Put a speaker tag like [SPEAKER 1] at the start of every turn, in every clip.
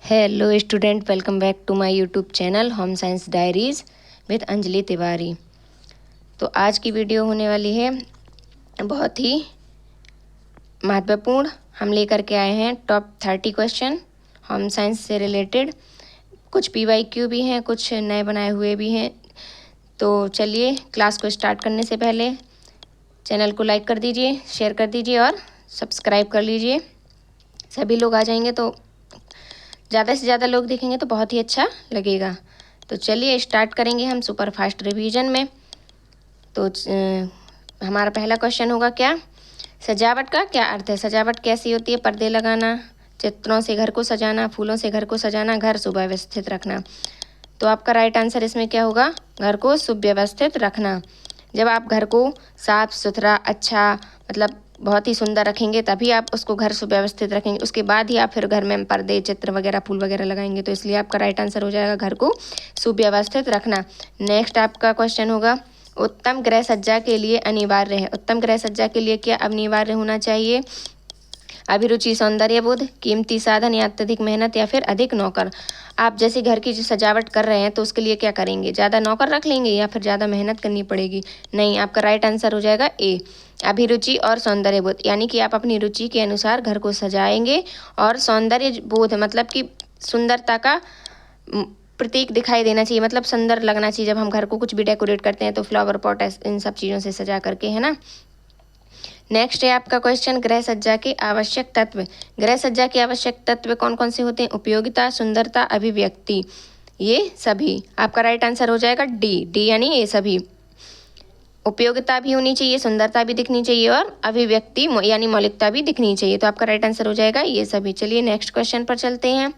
[SPEAKER 1] Hello student, welcome back to my YouTube channel home science diaries with Anjali Tiwari. तो आज की video होने वाली है बहुत ही महत्वपूर्ण। हम लेकर के आए हैं टॉप 30 क्वेश्चन होम साइंस से रिलेटेड। कुछ PYQ भी हैं, कुछ नए बनाए हुए भी हैं। तो चलिए क्लास को स्टार्ट करने से पहले चैनल को लाइक कर दीजिए, शेयर कर दीजिए और सब्सक्राइब कर लीजिए। सभी लोग आ जाएंगे तो ज़्यादा से ज़्यादा लोग देखेंगे तो बहुत ही अच्छा लगेगा। तो चलिए स्टार्ट करेंगे हम सुपर फास्ट रिवीजन में। तो हमारा पहला क्वेश्चन होगा, क्या सजावट का क्या अर्थ है? सजावट कैसी होती है? पर्दे लगाना, चित्रों से घर को सजाना, फूलों से घर को सजाना, घर सुव्यवस्थित रखना। तो आपका राइट आंसर इसमें क्या होगा? घर को सुव्यवस्थित रखना। जब आप घर को साफ सुथरा, अच्छा, मतलब बहुत ही सुंदर रखेंगे तभी आप उसको घर सुव्यवस्थित रखेंगे। उसके बाद ही आप फिर घर में पर्दे, चित्र वगैरह, फूल वगैरह लगाएंगे। तो इसलिए आपका राइट आंसर हो जाएगा घर को सुव्यवस्थित रखना। नेक्स्ट आपका क्वेश्चन होगा, उत्तम गृह सज्जा के लिए अनिवार्य है। उत्तम गृह सज्जा के लिए क्या अनिवार्य होना चाहिए? अभिरुचि, सौंदर्य बोध, कीमती साधन या अत्यधिक मेहनत या फिर अधिक नौकर। आप जैसे घर की जो सजावट कर रहे हैं तो उसके लिए क्या करेंगे? ज़्यादा नौकर रख लेंगे या फिर ज़्यादा मेहनत करनी पड़ेगी? नहीं, आपका राइट आंसर हो जाएगा ए, अभिरुचि और सौंदर्य बोध। यानी कि आप अपनी रुचि के अनुसार घर को सजाएंगे और सौंदर्य बोध मतलब कि सुंदरता का प्रतीक दिखाई देना चाहिए, मतलब सुंदर लगना चाहिए। जब हम घर को कुछ भी डेकोरेट करते हैं तो फ्लावर पॉट इन सब चीज़ों से सजा करके, है ना। नेक्स्ट है आपका क्वेश्चन, गृह सज्जा के आवश्यक तत्व। गृह सज्जा के आवश्यक तत्व कौन कौन से होते हैं? उपयोगिता, सुंदरता, अभिव्यक्ति, ये सभी। आपका राइट आंसर हो जाएगा डी यानी ये सभी। उपयोगिता भी होनी चाहिए, सुंदरता भी दिखनी चाहिए और अभिव्यक्ति यानी मौलिकता भी दिखनी चाहिए। तो आपका राइट आंसर हो जाएगा ये सभी। चलिए नेक्स्ट क्वेश्चन पर चलते हैं।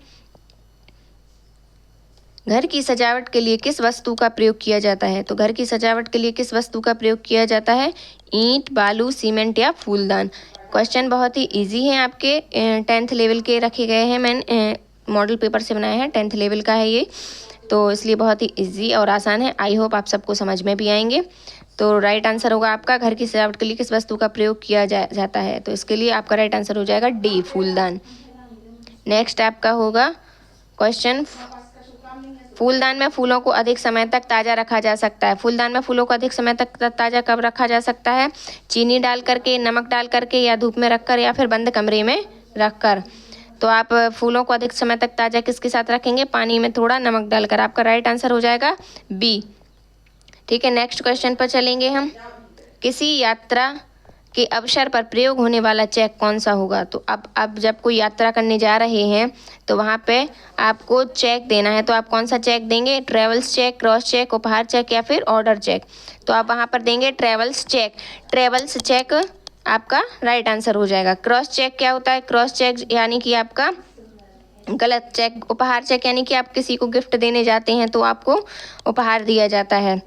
[SPEAKER 1] घर की सजावट के लिए किस वस्तु का प्रयोग किया जाता है? तो घर की सजावट के लिए किस वस्तु का प्रयोग किया जाता है? ईंट, बालू, सीमेंट या फूलदान। क्वेश्चन बहुत ही इजी है, आपके 10th लेवल के रखे गए हैं। मैंने मॉडल पेपर से बनाया है, 10th लेवल का है ये, तो इसलिए बहुत ही इजी और आसान है। आई होप आप सबको समझ में भी आएंगे। तो राइट आंसर होगा आपका, घर की सजावट के लिए किस वस्तु का प्रयोग किया जाता है? तो इसके लिए आपका राइट आंसर हो जाएगा डी, फूलदान। नेक्स्ट आपका होगा क्वेश्चन, फूलदान में फूलों को अधिक समय तक ताज़ा रखा जा सकता है। फूलदान में फूलों को अधिक समय तक ताज़ा कब रखा जा सकता है? चीनी डाल करके, नमक डाल करके, या धूप में रखकर, या फिर बंद कमरे में रखकर। तो आप फूलों को अधिक समय तक ताज़ा किसके साथ रखेंगे? पानी में थोड़ा नमक डालकर। आपका राइट आंसर हो जाएगा बी। ठीक है, नेक्स्ट क्वेश्चन पर चलेंगे हम। किसी यात्रा के अवसर पर प्रयोग होने वाला चेक कौन सा होगा? तो अब जब कोई यात्रा करने जा रहे हैं तो वहाँ पे आपको चेक देना है, तो आप कौन सा चेक देंगे? ट्रेवल्स चेक, क्रॉस चेक, उपहार चेक या फिर ऑर्डर चेक। तो आप वहाँ पर देंगे ट्रेवल्स चेक। ट्रेवल्स चेक आपका राइट आंसर हो जाएगा। क्रॉस चेक क्या होता है? क्रॉस चेक यानी कि आपका गलत चेक। उपहार चेक यानी कि आप किसी को गिफ्ट देने जाते हैं तो आपको उपहार दिया जाता है।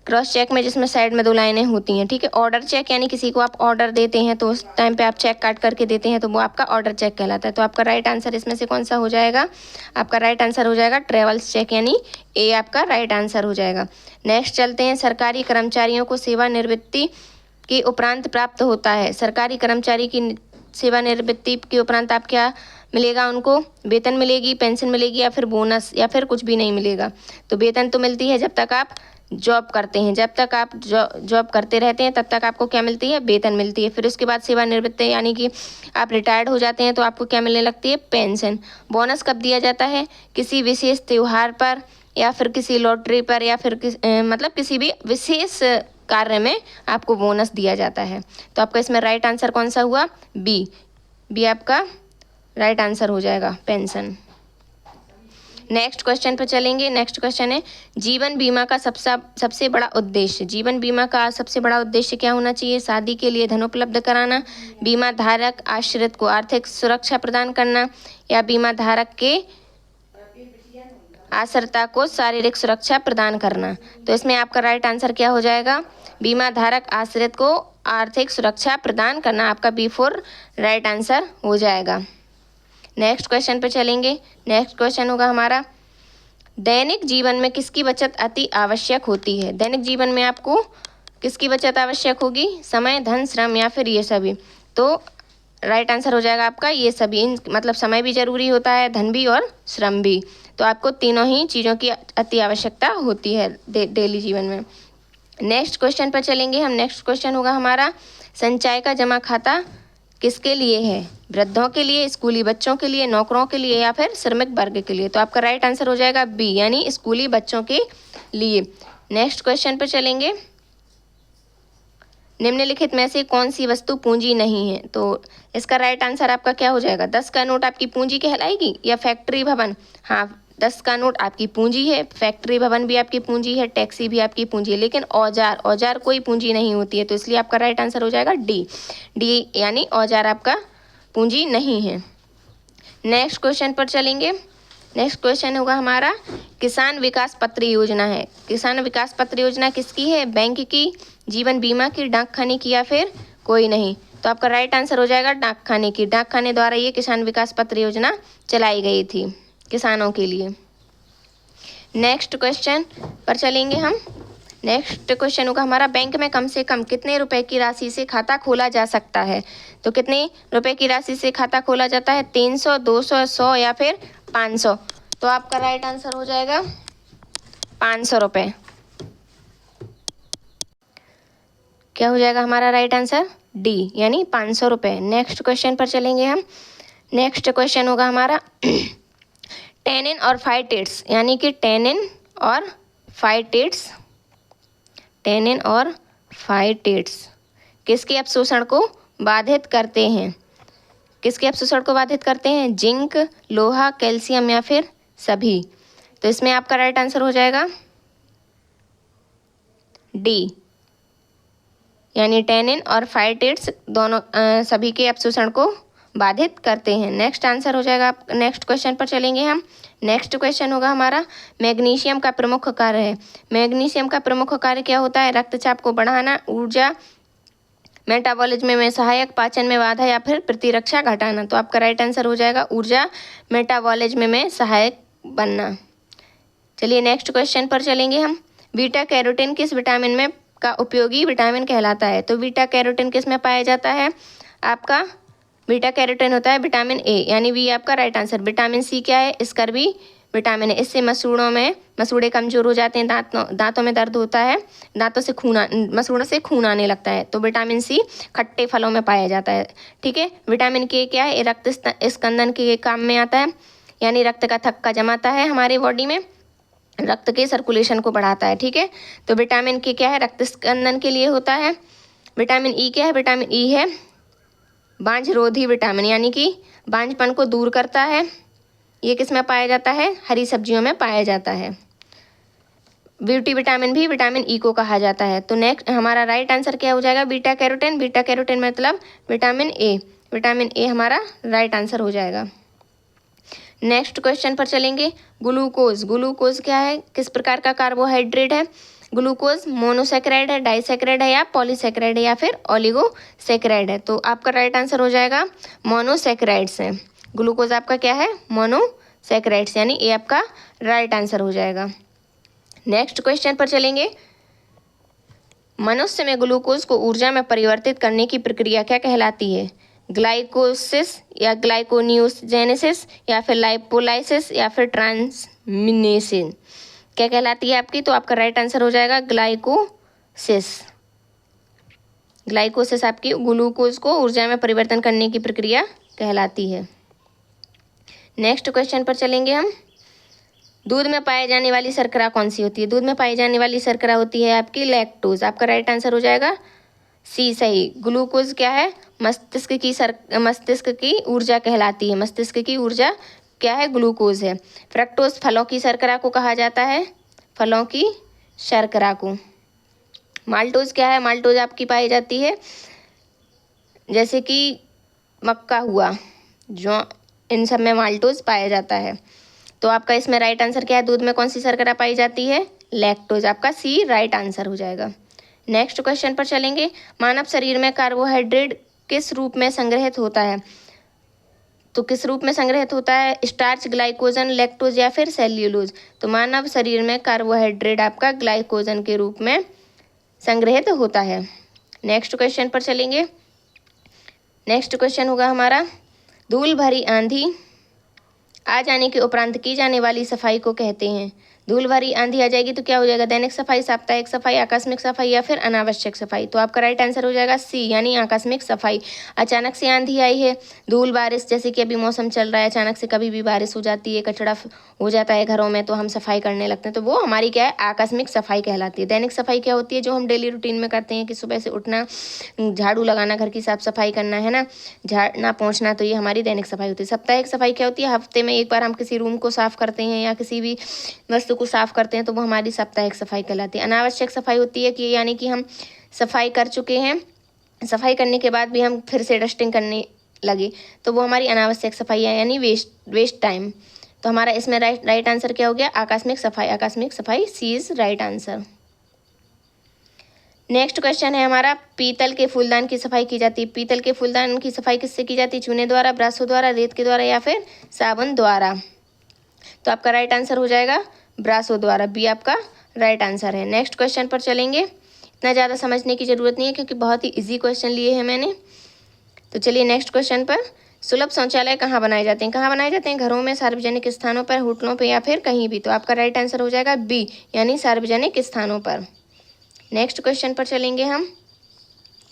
[SPEAKER 1] क्रॉस चेक में जिसमें साइड में 2 लाइनें होती हैं, ठीक है। ऑर्डर चेक यानी किसी को आप ऑर्डर देते हैं तो उस टाइम पे आप चेक काट करके देते हैं तो वो आपका ऑर्डर चेक कहलाता है। तो आपका राइट आंसर इसमें से कौन सा हो जाएगा? आपका राइट आंसर हो जाएगा ट्रेवल्स चेक यानी ए आपका राइट आंसर हो जाएगा। नेक्स्ट चलते हैं, सरकारी कर्मचारियों को सेवानिवृत्ति के उपरांत प्राप्त होता है। सरकारी कर्मचारी की सेवानिवृत्ति के उपरांत आप क्या मिलेगा? उनको वेतन मिलेगी, पेंशन मिलेगी या फिर बोनस या फिर कुछ भी नहीं मिलेगा। तो वेतन तो मिलती है जब तक आप जॉब करते हैं, जब तक आप जॉब करते रहते हैं तब तक आपको क्या मिलती है? वेतन मिलती है। फिर उसके बाद सेवानिवृत्ति यानी कि आप रिटायर्ड हो जाते हैं तो आपको क्या मिलने लगती है? पेंशन। बोनस कब दिया जाता है? किसी विशेष त्यौहार पर या फिर किसी लॉटरी पर या फिर मतलब किसी भी विशेष कार्य में आपको बोनस दिया जाता है। तो आपका इसमें राइट आंसर कौन सा हुआ? बी। बी आपका राइट आंसर हो जाएगा, पेंशन। नेक्स्ट क्वेश्चन पर चलेंगे। नेक्स्ट क्वेश्चन है, जीवन बीमा का सबसे बड़ा उद्देश्य। जीवन बीमा का सबसे बड़ा उद्देश्य क्या होना चाहिए? शादी के लिए धन उपलब्ध कराना, बीमा धारक आश्रित को आर्थिक सुरक्षा प्रदान करना, या बीमा धारक के आश्रिता को शारीरिक सुरक्षा प्रदान करना। तो इसमें आपका राइट आंसर क्या हो जाएगा? बीमा धारक आश्रित को आर्थिक सुरक्षा प्रदान करना। आपका B4 राइट आंसर हो जाएगा। नेक्स्ट क्वेश्चन पे चलेंगे। नेक्स्ट क्वेश्चन होगा हमारा, दैनिक जीवन में किसकी बचत अति आवश्यक होती है? दैनिक जीवन में आपको किसकी बचत आवश्यक होगी? समय, धन, श्रम या फिर ये सभी। तो राइट आंसर हो जाएगा आपका ये सभी। मतलब समय भी जरूरी होता है, धन भी और श्रम भी। तो आपको तीनों ही चीज़ों की अति आवश्यकता होती है डेली जीवन में। नेक्स्ट क्वेश्चन पर चलेंगे हम। नेक्स्ट क्वेश्चन होगा हमारा, संचय का जमा खाता किसके लिए है? वृद्धों के लिए, स्कूली बच्चों के लिए, नौकरों के लिए या फिर श्रमिक वर्ग के लिए? तो आपका राइट आंसर हो जाएगा बी, यानी स्कूली बच्चों के लिए। नेक्स्ट क्वेश्चन पर चलेंगे, निम्नलिखित में से कौन सी वस्तु पूंजी नहीं है? तो इसका राइट आंसर आपका क्या हो जाएगा? 10 का नोट आपकी पूंजी कहलाएगी या फैक्ट्री भवन? हाँ, 10 का नोट आपकी पूंजी है, फैक्ट्री भवन भी आपकी पूंजी है, टैक्सी भी आपकी पूंजी है, लेकिन औजार कोई पूंजी नहीं होती है। तो इसलिए आपका राइट आंसर हो जाएगा डी, यानी औजार आपका पूंजी नहीं है। नेक्स्ट क्वेश्चन पर चलेंगे। नेक्स्ट क्वेश्चन होगा हमारा, किसान विकास पत्र योजना है। किसान विकास पत्र योजना किसकी है? बैंक की, जीवन बीमा की, डाक खाने की या फिर कोई नहीं? तो आपका राइट आंसर हो जाएगा डाक खाने की। डाक खाने द्वारा ये किसान विकास पत्र योजना चलाई गई थी किसानों के लिए। नेक्स्ट क्वेश्चन पर चलेंगे हम। नेक्स्ट क्वेश्चन होगा हमारा, बैंक में कम से कम कितने रुपए की राशि से खाता खोला जा सकता है? तो कितने रुपए की राशि से खाता खोला जाता है? 300, 200, 100 या फिर 500? तो आपका राइट आंसर हो जाएगा 500 रुपये। क्या हो जाएगा हमारा राइट आंसर? डी, यानी 500 रुपये। नेक्स्ट क्वेश्चन पर चलेंगे हम। नेक्स्ट क्वेश्चन होगा हमारा, टेनिन और फाइटेट्स, यानी कि टेनिन और फाइटेट्स किसके अवशोषण को बाधित करते हैं? किसके अवशोषण को बाधित करते हैं? जिंक, लोहा, कैल्शियम या फिर सभी? तो इसमें आपका राइट आंसर हो जाएगा डी, यानी टेनिन और फाइटेट्स दोनों सभी के अवशोषण को बाधित करते हैं। नेक्स्ट आंसर हो जाएगा। नेक्स्ट क्वेश्चन पर चलेंगे हम। नेक्स्ट क्वेश्चन होगा हमारा, मैग्नीशियम का प्रमुख कार्य है। मैग्नीशियम का प्रमुख कार्य क्या होता है? रक्तचाप को बढ़ाना, ऊर्जा, मेटाबॉलिज्म में सहायक, पाचन में बाधा या फिर प्रतिरक्षा घटाना? तो आपका राइट आंसर हो जाएगा ऊर्जा, मेटाबॉलिज्म में सहायक बनना। चलिए नेक्स्ट क्वेश्चन पर चलेंगे हम। बीटा कैरोटीन किस विटामिन में का उपयोगी विटामिन कहलाता है? तो बीटा कैरोटीन किस में पाया जाता है? आपका बीटा कैरोटीन होता है विटामिन ए, यानी बी आपका राइट आंसर। विटामिन सी क्या है? स्कर्वी विटामिन है। इससे मसूड़े कमजोर हो जाते हैं, दांतों में दर्द होता है, मसूड़ों से खून आने लगता है। तो विटामिन सी खट्टे फलों में पाया जाता है। ठीक है। विटामिन के क्या है? रक्त स्कंदन के काम में आता है, यानी रक्त का थक्का जमाता है हमारे बॉडी में, रक्त के सर्कुलेशन को बढ़ाता है। ठीक है। तो विटामिन के क्या है? रक्त स्कंदन के लिए होता है। विटामिन ई क्या है? विटामिन ई है बांझरोधी विटामिन, यानी कि बांझपन को दूर करता है। ये किस में पाया जाता है? हरी सब्जियों में पाया जाता है। ब्यूटी विटामिन भी विटामिन ई को कहा जाता है। तो नेक्स्ट हमारा राइट आंसर क्या हो जाएगा? Beta carotene. बीटा कैरोटीन मतलब विटामिन ए। विटामिन ए हमारा राइट आंसर हो जाएगा। नेक्स्ट क्वेश्चन पर चलेंगे। ग्लूकोज क्या है? किस प्रकार का कार्बोहाइड्रेट है? ग्लूकोज मोनोसेक्राइड है, डाइसेक्राइड है या पॉलीसेक्राइड है या फिर ओलिगोसेक्राइड है? तो आपका राइट आंसर हो जाएगा मोनोसेक्राइड्स है। ग्लूकोज आपका क्या है? मोनोसेक्राइड्स, यानी ये आपका राइट आंसर हो जाएगा। नेक्स्ट क्वेश्चन पर चलेंगे। मनुष्य में ग्लूकोज को ऊर्जा में परिवर्तित करने की प्रक्रिया क्या कहलाती है? ग्लाइकोसिस या ग्लाइकोनियोजेनेसिस या फिर लाइपोलाइसिस या फिर ट्रांसमिनेशन? क्या कहलाती है आपकी? तो आपका राइट आंसर हो जाएगा ग्लाइकोसिस। ग्लाइकोसिस आपकी ग्लूकोज को ऊर्जा में परिवर्तन करने की प्रक्रिया कहलाती है। नेक्स्ट क्वेश्चन पर चलेंगे हम। दूध में पाई जाने वाली शर्करा कौन सी होती है? दूध में पाई जाने वाली शर्करा होती है आपकी लैक्टोज। आपका राइट आंसर हो जाएगा सी, सही। ग्लूकोज क्या है? मस्तिष्क की ऊर्जा कहलाती है। मस्तिष्क की ऊर्जा क्या है? ग्लूकोज है। फ्रक्टोज फलों की शर्करा को कहा जाता है, फलों की शर्करा को। माल्टोज क्या है? माल्टोज आपकी पाई जाती है जैसे कि मक्का हुआ, जो इन सब में माल्टोज पाया जाता है। तो आपका इसमें राइट आंसर क्या है? दूध में कौन सी शर्करा पाई जाती है? लैक्टोज। आपका सी राइट आंसर हो जाएगा। नेक्स्ट क्वेश्चन पर चलेंगे। मानव शरीर में कार्बोहाइड्रेट किस रूप में संग्रहित होता है? तो किस रूप में संग्रहित होता है? स्टार्च, ग्लाइकोजन, लैक्टोज या फिर सेल्यूलोज? तो मानव शरीर में कार्बोहाइड्रेट आपका ग्लाइकोजन के रूप में संग्रहित होता है। नेक्स्ट क्वेश्चन पर चलेंगे। नेक्स्ट क्वेश्चन होगा हमारा, धूल भरी आंधी आ जाने के उपरांत की जाने वाली सफाई को कहते हैं। धूल भरी आंधी आ जाएगी तो क्या हो जाएगा, दैनिक सफाई, साप्ताहिक सफाई, आकस्मिक सफाई या फिर अनावश्यक सफाई। तो आपका राइट आंसर हो जाएगा सी यानी आकस्मिक सफाई। अचानक से आंधी आई है, धूल बारिश, जैसे कि अभी मौसम चल रहा है, अचानक से कभी भी बारिश हो जाती है, कचरा हो जाता है घरों में तो हम सफाई करने लगते हैं, तो वो हमारी क्या है, आकस्मिक सफाई कहलाती है। दैनिक सफाई क्या होती है, जो हम डेली रूटीन में करते हैं कि सुबह से उठना, झाड़ू लगाना, घर की साफ सफाई करना है ना, झाड़ना पोंछना, तो ये हमारी दैनिक सफाई होती है। साप्ताहिक सफाई क्या होती है, हफ्ते में एक बार हम किसी रूम को साफ करते हैं या किसी भी वस्तु को साफ करते हैं तो वो हमारी साप्ताहिक सफाई कहलाती है। अनावश्यक सफाई होती है कि यानी कि हम सफाई कर चुके हैं, सफाई करने के बाद भी हम फिर से डस्टिंग करने लगे तो वो हमारी अनावश्यक सफाई है यानी वेस्ट टाइम। तो हमारा इसमें राइट आंसर क्या हो गया, आकस्मिक सफाई। आकस्मिक सफाई C is right answer. Next question है हमारा, पीतल के फूलदान की सफाई की जाती है। पीतल के फूलदान की सफाई किससे की जाती है, चूने द्वारा, ब्रशों द्वारा, रेत के द्वारा या फिर साबुन द्वारा। तो आपका राइट आंसर हो जाएगा ब्रशों द्वारा, बी आपका राइट आंसर है। नेक्स्ट क्वेश्चन पर चलेंगे, इतना ज़्यादा समझने की ज़रूरत नहीं है क्योंकि बहुत ही इजी क्वेश्चन लिए हैं मैंने। तो चलिए नेक्स्ट क्वेश्चन पर, सुलभ शौचालय कहाँ बनाए जाते हैं। कहाँ बनाए जाते हैं, घरों में, सार्वजनिक स्थानों पर, होटलों पर या फिर कहीं भी। तो आपका राइट आंसर हो जाएगा बी यानी सार्वजनिक स्थानों पर। नेक्स्ट क्वेश्चन पर चलेंगे हम।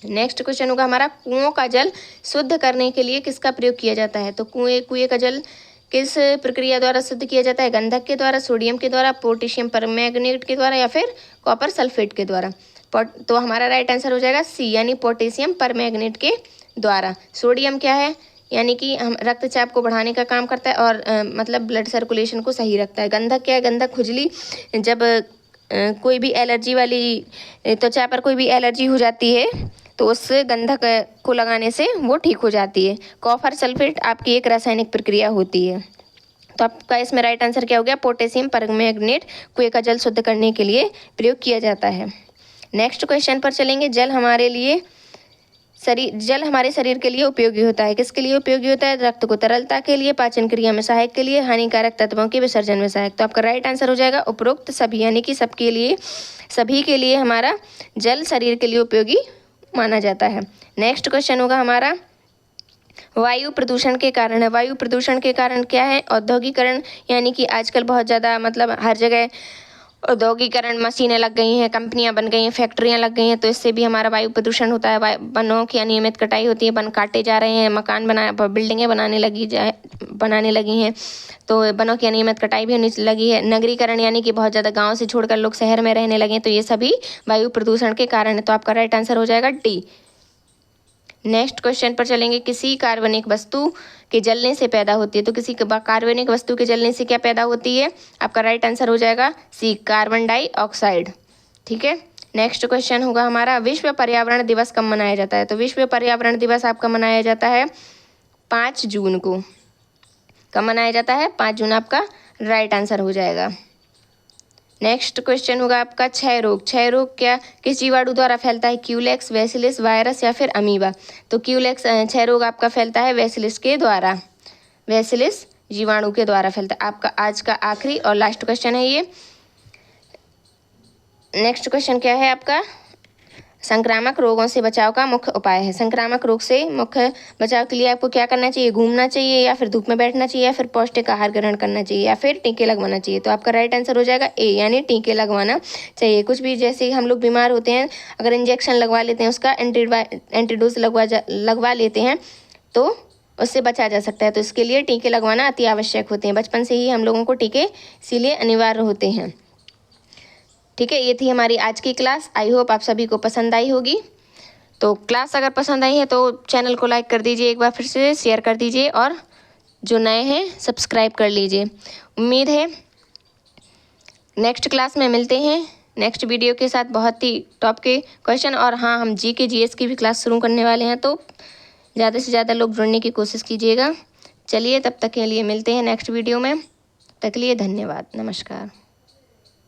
[SPEAKER 1] नेक्स्ट क्वेश्चन होगा हमारा, कुओं का जल शुद्ध करने के लिए किसका प्रयोग किया जाता है। तो कुएं का जल किस प्रक्रिया द्वारा शुद्ध किया जाता है, गंधक के द्वारा, सोडियम के द्वारा, पोटेशियम परमैंगनेट के द्वारा या फिर कॉपर सल्फेट के द्वारा। तो हमारा राइट आंसर हो जाएगा सी यानी पोटेशियम परमैंगनेट के द्वारा। सोडियम क्या है, यानी कि हम रक्तचाप को बढ़ाने का काम करता है और मतलब ब्लड सर्कुलेशन को सही रखता है। गंधक क्या है, गंधक खुजली, जब कोई भी एलर्जी वाली त्वचा पर कोई भी एलर्जी हो जाती है तो उस गंधक को लगाने से वो ठीक हो जाती है। कॉपर सल्फेट आपकी एक रासायनिक प्रक्रिया होती है। तो आपका इसमें राइट आंसर क्या हो गया, पोटेशियम परमैंगनेट कुएं का जल शुद्ध करने के लिए प्रयोग किया जाता है। नेक्स्ट क्वेश्चन पर चलेंगे, जल हमारे शरीर के लिए उपयोगी होता है। किसके लिए उपयोगी होता है, रक्त को तरलता के लिए, पाचन क्रिया में सहायक के लिए, हानिकारक तत्वों के विसर्जन में सहायक। तो आपका राइट आंसर हो जाएगा उपरोक्त सभी यानी कि सभी के लिए हमारा जल शरीर के लिए उपयोगी माना जाता है। नेक्स्ट क्वेश्चन होगा हमारा, वायु प्रदूषण के कारण है। वायु प्रदूषण के कारण क्या है, औद्योगिकरण, यानी कि आजकल बहुत ज़्यादा मतलब हर जगह औद्योगिकरण, मशीनें लग गई हैं, कंपनियां बन गई हैं, फैक्ट्रियां लग गई हैं, तो इससे भी हमारा वायु प्रदूषण होता है। वनों की अनियमित कटाई होती है, वन काटे जा रहे हैं, बिल्डिंगें बनाने लगी हैं, तो वनों की अनियमित कटाई भी होने लगी है। नगरीकरण यानी कि बहुत ज़्यादा गाँव से छोड़कर लोग शहर में रहने लगे हैं, तो ये सभी वायु प्रदूषण के कारण है। तो आपका राइट आंसर हो जाएगा डी। नेक्स्ट क्वेश्चन पर चलेंगे, किसी कार्बनिक वस्तु के जलने से पैदा होती है। तो किसी कार्बनिक वस्तु के जलने से क्या पैदा होती है, आपका राइट आंसर हो जाएगा सी कार्बन डाइऑक्साइड। ठीक है। नेक्स्ट क्वेश्चन होगा हमारा, विश्व पर्यावरण दिवस कब मनाया जाता है। तो विश्व पर्यावरण दिवस आपका मनाया जाता है 5 जून को। कब मनाया जाता है, 5 जून आपका राइट आंसर हो जाएगा। नेक्स्ट क्वेश्चन होगा आपका, क्षय रोग। क्षय रोग क्या किस जीवाणु द्वारा फैलता है, क्यूलेक्स, बैसिलस, वायरस या फिर अमीबा। तो क्यूलेक्स क्षय रोग आपका फैलता है बैसिलस के द्वारा, बैसिलस जीवाणु के द्वारा फैलता है। आपका आज का आखिरी और लास्ट क्वेश्चन है ये। नेक्स्ट क्वेश्चन क्या है आपका, संक्रामक रोगों से बचाव का मुख्य उपाय है। संक्रामक रोग से मुख्य बचाव के लिए आपको क्या करना चाहिए, घूमना चाहिए या फिर धूप में बैठना चाहिए या फिर पौष्टिक आहार ग्रहण करना चाहिए या फिर टीके लगवाना चाहिए। तो आपका राइट आंसर हो जाएगा ए यानी टीके लगवाना चाहिए। कुछ भी जैसे हम लोग बीमार होते हैं, अगर इंजेक्शन लगवा लेते हैं, उसका एंटीडोज लगवा लेते हैं तो उससे बचा जा सकता है। तो इसके लिए टीके लगवाना अति आवश्यक होते हैं। बचपन से ही हम लोगों को टीके इसीलिए अनिवार्य होते हैं। ठीक है, ये थी हमारी आज की क्लास। आई होप आप सभी को पसंद आई होगी। तो क्लास अगर पसंद आई है तो चैनल को लाइक कर दीजिए, एक बार फिर से शेयर कर दीजिए और जो नए हैं सब्सक्राइब कर लीजिए। उम्मीद है नेक्स्ट क्लास में मिलते हैं नेक्स्ट वीडियो के साथ बहुत ही टॉप के क्वेश्चन। और हाँ, हम जीके जीएस की भी क्लास शुरू करने वाले हैं, तो ज़्यादा से ज़्यादा लोग जुड़ने की कोशिश कीजिएगा। चलिए, तब तक के लिए मिलते हैं नेक्स्ट वीडियो में। तक के लिए धन्यवाद, नमस्कार।